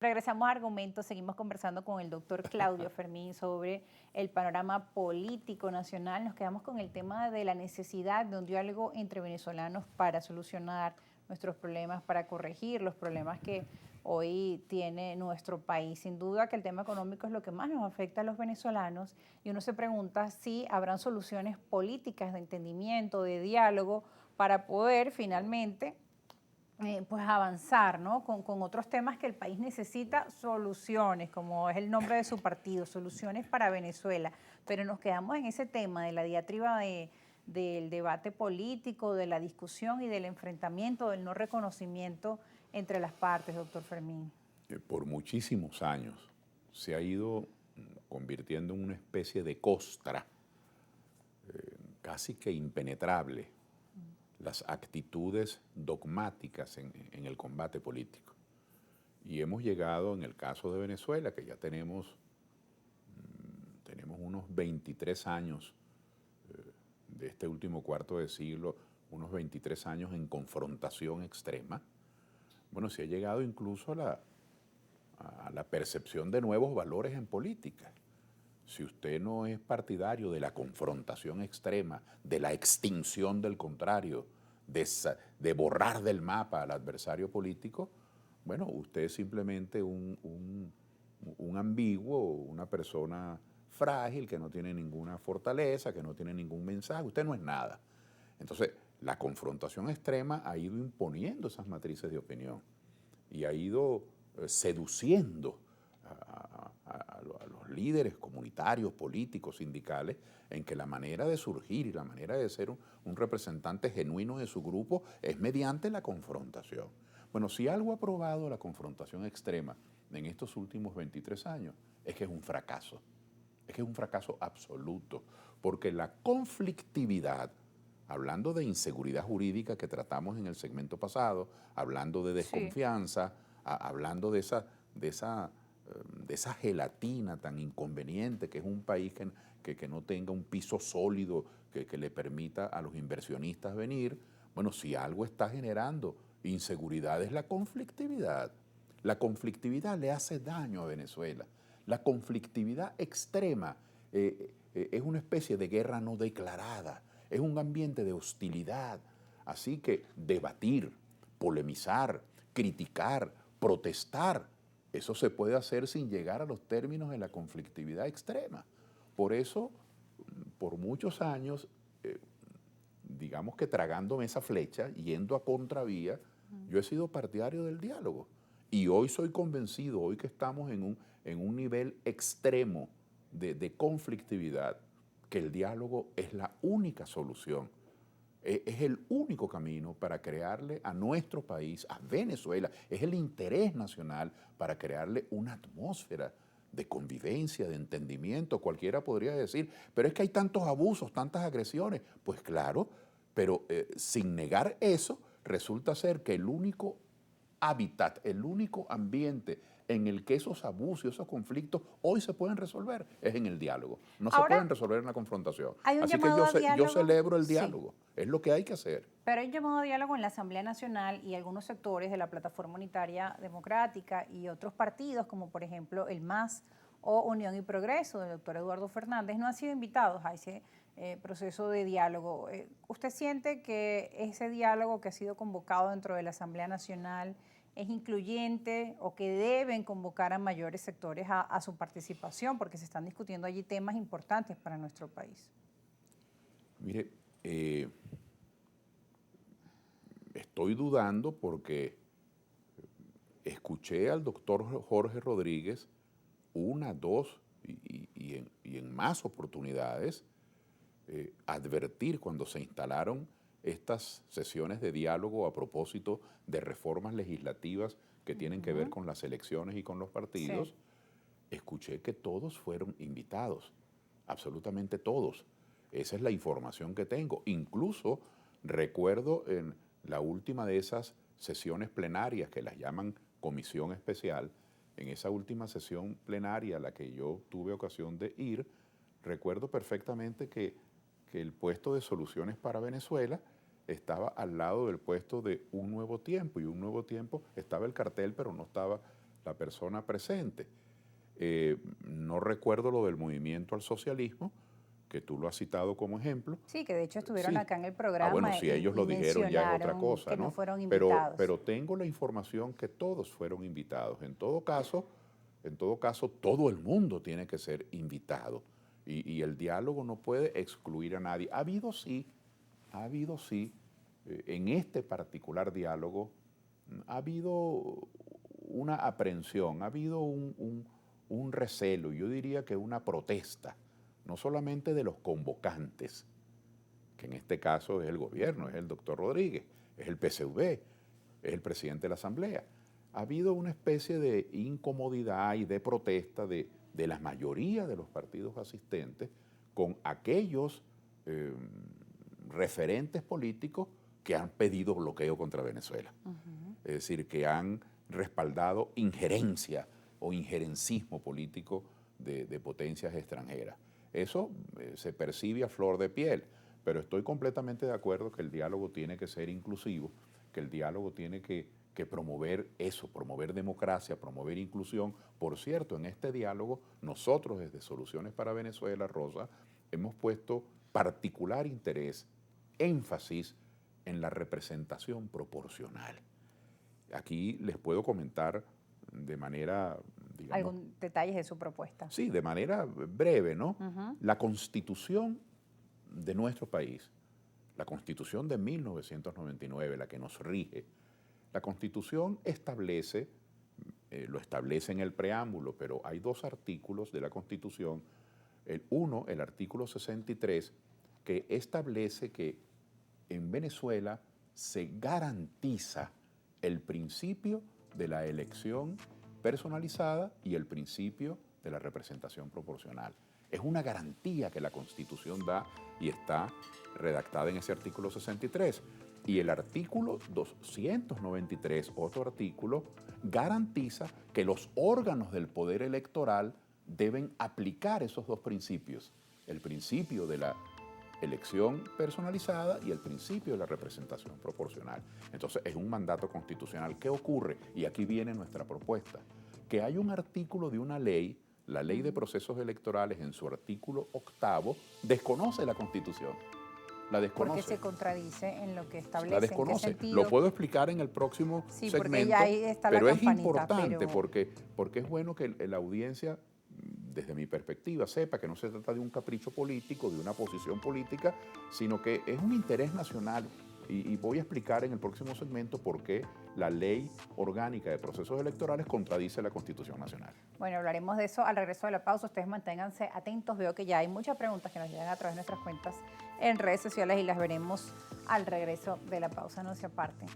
Regresamos a Argumentos, seguimos conversando con el doctor Claudio Fermín sobre el panorama político nacional. Nos quedamos con el tema de la necesidad de un diálogo entre venezolanos para solucionar nuestros problemas, para corregir los problemas que hoy tiene nuestro país. Sin duda que el tema económico es lo que más nos afecta a los venezolanos y uno se pregunta si habrán soluciones políticas de entendimiento, de diálogo, para poder finalmente pues avanzar, ¿no? Con otros temas que el país necesita soluciones, como es el nombre de su partido, Soluciones para Venezuela. Pero nos quedamos en ese tema de la diatriba del debate político, de la discusión y del enfrentamiento, del no reconocimiento entre las partes, doctor Fermín. Por muchísimos años se ha ido convirtiendo en una especie de costra casi que impenetrable las actitudes dogmáticas en el combate político. Y hemos llegado, en el caso de Venezuela, que ya tenemos unos 23 años de este último cuarto de siglo, unos 23 años en confrontación extrema. Bueno, se ha llegado incluso a la percepción de nuevos valores en política. Si usted no es partidario de la confrontación extrema, de la extinción del contrario, de borrar del mapa al adversario político, bueno, usted es simplemente un ambiguo, una persona frágil, que no tiene ninguna fortaleza, que no tiene ningún mensaje, usted no es nada. Entonces, la confrontación extrema ha ido imponiendo esas matrices de opinión y ha ido seduciendo a los líderes comunitarios, políticos, sindicales, en que la manera de surgir y la manera de ser un representante genuino de su grupo es mediante la confrontación. Bueno, si algo ha probado la confrontación extrema en estos últimos 23 años, es que es un fracaso. Es que es un fracaso absoluto, porque la conflictividad, hablando de inseguridad jurídica que tratamos en el segmento pasado, hablando de desconfianza, hablando de esa gelatina tan inconveniente que es un país que no tenga un piso sólido que le permita a los inversionistas venir. Bueno, si algo está generando inseguridad es la conflictividad. La conflictividad le hace daño a Venezuela. La conflictividad extrema es una especie de guerra no declarada, es un ambiente de hostilidad. Así que debatir, polemizar, criticar, protestar, eso se puede hacer sin llegar a los términos de la conflictividad extrema. Por eso, por muchos años, digamos que tragándome esa flecha, yendo a contravía, yo he sido partidario del diálogo. Y hoy soy convencido, hoy que estamos en un nivel extremo de conflictividad, que el diálogo es la única solución. Es el único camino para crearle a nuestro país, a Venezuela, es el interés nacional para crearle una atmósfera de convivencia, de entendimiento. Cualquiera podría decir, pero es que hay tantos abusos, tantas agresiones. Pues claro, pero sin negar eso, resulta ser que el único hábitat, el único ambiente en el que esos abusos y esos conflictos hoy se pueden resolver es en el diálogo. No se Ahora, pueden resolver en la confrontación. hay un Así que llamado a yo diálogo, celebro el sí, diálogo. Es lo que hay que hacer. pero hay un llamado a diálogo en la Asamblea Nacional y algunos sectores de la Plataforma Unitaria Democrática y otros partidos, como por ejemplo el MAS o Unión y Progreso del doctor Eduardo Fernández, no han sido invitados a ese proceso de diálogo. ¿Usted siente que ese diálogo que ha sido convocado dentro de la Asamblea Nacional es incluyente o que deben convocar a mayores sectores a su participación, porque se están discutiendo allí temas importantes para nuestro país? Mire, estoy dudando porque escuché al doctor Jorge Rodríguez una, dos y en más oportunidades advertir cuando se instalaron estas sesiones de diálogo a propósito de reformas legislativas que tienen que ver con las elecciones y con los Sí. partidos. Escuché que todos fueron invitados, absolutamente todos. Esa es la información que tengo. Incluso recuerdo en la última de esas sesiones plenarias, que las llaman comisión especial, en esa última sesión plenaria a la que yo tuve ocasión de ir, recuerdo perfectamente que el puesto de Soluciones para Venezuela estaba al lado del puesto de Un Nuevo Tiempo, y Un Nuevo Tiempo estaba el cartel, pero no estaba la persona presente. No recuerdo lo del movimiento al socialismo, que tú lo has citado como ejemplo. Sí, que de hecho estuvieron Sí. acá en el programa Bueno, si ellos lo dijeron ya es otra mencionaron cosa, que no ¿no? fueron Pero, invitados. pero tengo la información que todos fueron invitados. En todo caso, todo el mundo tiene que ser invitado. Y el diálogo no puede excluir a nadie. Ha habido sí, en este particular diálogo, ha habido una aprehensión, ha habido un recelo, yo diría que una protesta, no solamente de los convocantes, que en este caso es el gobierno, es el doctor Rodríguez, es el PCV, es el presidente de la Asamblea. Ha habido una especie de incomodidad y de protesta de la mayoría de los partidos asistentes con aquellos referentes políticos que han pedido bloqueo contra Venezuela. Es decir, que han respaldado injerencia o injerencismo político de potencias extranjeras. Eso se percibe a flor de piel, pero estoy completamente de acuerdo que el diálogo tiene que ser inclusivo, que el diálogo tiene que promover eso, promover democracia, promover inclusión. Por cierto, en este diálogo, nosotros desde Soluciones para Venezuela, Rosa, hemos puesto particular interés, énfasis en la representación proporcional. Aquí les puedo comentar de manera, digamos... ¿Algún detalle de su propuesta? Sí, de manera breve, ¿no? La Constitución de nuestro país, la Constitución de 1999, la que nos rige, la Constitución establece, lo establece en el preámbulo, pero hay dos artículos de la Constitución. El artículo 63, que establece que en Venezuela se garantiza el principio de la elección personalizada y el principio de la representación proporcional. Es una garantía que la Constitución da y está redactada en ese artículo 63. Y el artículo 293, otro artículo, garantiza que los órganos del poder electoral deben aplicar esos dos principios, el principio de la elección personalizada y el principio de la representación proporcional. Entonces, es un mandato constitucional. ¿Qué ocurre? Y aquí viene nuestra propuesta. Que hay un artículo de una ley, la Ley de Procesos Electorales, en su artículo 8, desconoce la Constitución. La desconoce. Porque se contradice en lo que establece. La desconoce. ¿En qué sentido? Lo puedo explicar en el próximo segmento, porque ya ahí está la pero es campanita, importante pero... porque es bueno que la audiencia, desde mi perspectiva, sepa que no se trata de un capricho político, de una posición política, sino que es un interés nacional. Y voy a explicar en el próximo segmento por qué la Ley Orgánica de Procesos Electorales contradice la Constitución Nacional. Bueno, hablaremos de eso al regreso de la pausa. Ustedes manténganse atentos. Veo que ya hay muchas preguntas que nos llegan a través de nuestras cuentas en redes sociales y las veremos al regreso de la pausa. No se aparten.